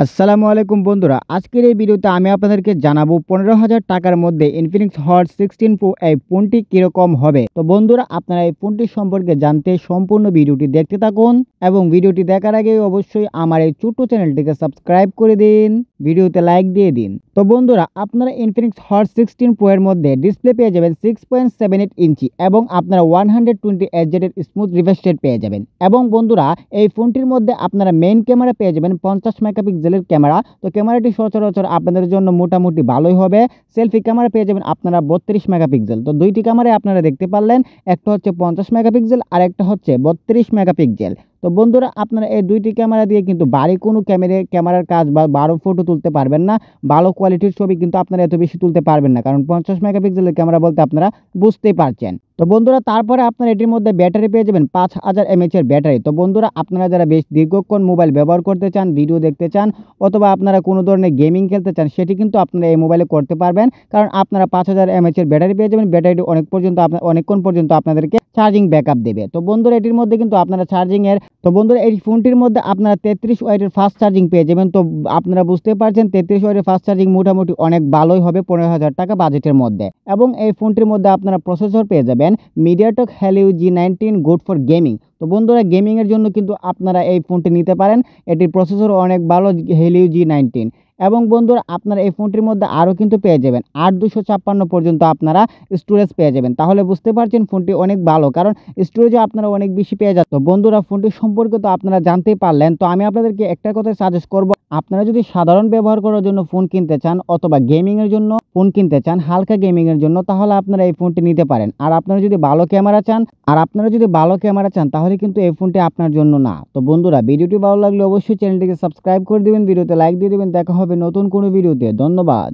আসসালামু আলাইকুম বন্ধুরা, আজকের এই ভিডিওতে আমি আপনাদেরকে জানাবো 15,000 টাকার মধ্যে ইনফিনিক্স হট 16 প্রো এই ফোনটি কিরকম হবে। তো বন্ধুরা, আপনারা এই ফোনটি সম্পর্কে জানতে সম্পূর্ণ ভিডিওটি দেখতে থাকুন এবং ভিডিওটি দেখার আগে অবশ্যই আমার এই ছোট্ট চ্যানেলটিকে সাবস্ক্রাইব করে দিন, ভিডিওতে লাইক দিয়ে দিন। তো বন্ধুরা, আপনারা ইনফিনিক্স হট 16 প্রো এর মধ্যে ডিসপ্লে পেয়ে যাবেন 6.78 ইঞ্চি এবং আপনারা 120 Hz এর স্মুথ রিফ্রেশ রেট পেয়ে যাবেন। এবং বন্ধুরা, এই ফোনটির মধ্যে আপনারা মেইন ক্যামেরা পেয়ে যাবেন 50 মেগাপিক্সেলের ক্যামেরা। তো ক্যামেরাটি সচরাচর আপনাদের জন্য মোটামুটি ভালোই হবে। সেলফি ক্যামেরা পেয়ে যাবেন আপনারা 32 মেগাপিক্সেল। তো দুইটি ক্যামেরায় আপনারা দেখতে পারলেন, একটা হচ্ছে 50 মেগাপিক্সেল আর একটা হচ্ছে 32 মেগাপিক্সেল। তো বন্ধুরা, আপনারা এই দুইটি ক্যামেরা দিয়ে কিন্তু বাড়ি কোনো ক্যামেরার কাজ বা ভালো ফটো তুলতে পারবেন না। ভালো কোয়ালিটির ছবি কিন্তু আপনারা এত বেশি তুলতে পারবেন না, কারণ 50 মেগাপিক্সেলের ক্যামেরা বলতে আপনারা বুঝতেই পারছেন। তো বন্ধুরা, তারপরে আপনারা এটির মধ্যে ব্যাটারি পেয়ে যাবেন 5000 mAh এর ব্যাটারি। তো বন্ধুরা, আপনারা যারা বেশ দীর্ঘক্ষণ মোবাইল ব্যবহার করতে চান, ভিডিও দেখতে চান অথবা আপনারা কোনো ধরনের গেমিং খেলতে চান, সেটি কিন্তু আপনারা এই মোবাইলে করতে পারবেন, কারণ আপনারা 5000 mAh এর ব্যাটারি পেয়ে যাবেন। ব্যাটারিটি অনেকক্ষণ পর্যন্ত আপনাদেরকে চার্জিং ব্যাকআপ দেবে। তো বন্ধুরা, এটির মধ্যে কিন্তু আপনারা তো বন্ধুরা, এই ফোনটির মধ্যে আপনারা 33 ওয়াটের ফাস্ট চার্জিং পেয়ে যাবেন। তো আপনারা বুঝতে পারছেন 33 ওয়াটের ফাস্ট চার্জিং মোটামুটি অনেক ভালোই হবে 15,000 টাকা বাজেটের মধ্যে। এবং এই ফোনটির মধ্যে আপনারা প্রসেসর পেয়ে যাবেন MediaTek Helio G19 good for gaming. তো বন্ধুরা, গেমিং এর জন্য কিন্তু আপনারা এই ফোনটি নিতে পারেন। এটির প্রসেসর অনেক ভালো, Helio G19। এবং বন্ধুরা, আপনারা এই ফোনটির মধ্যে আরও কিন্তু পেয়ে যাবেন 8256 পর্যন্ত আপনারা স্টোরেজ পেয়ে যাবেন। তাহলে বুঝতে পারছেন ফোনটি অনেক ভালো, কারণ স্টোরেজও আপনারা অনেক বেশি পেয়ে যাচ্ছেন। তো বন্ধুরা, ফোনটি সম্পর্কে তো আপনারা জানতেই পারলেন। তো আমি আপনাদেরকে একটা কথা সাজেস্ট করব, আপনারা যদি সাধারণ ব্যবহার করার জন্য ফোন কিনতে চান অথবা গেমিং এর জন্য ফোন কিনতে চান, হালকা গেমিং এর জন্য, তাহলে আপনারা এই ফোনটি নিতে পারেন। আর আপনারা যদি ভালো ক্যামেরা চান তাহলে কিন্তু এই ফোনটি আপনার জন্য না। তো বন্ধুরা, ভিডিওটি ভালো লাগলে অবশ্যই চ্যানেলটিকে সাবস্ক্রাইব করে দিবেন, ভিডিওতে লাইক দিয়ে দিবেন। দেখা হবে নতুন কোনো ভিডিওতে। ধন্যবাদ।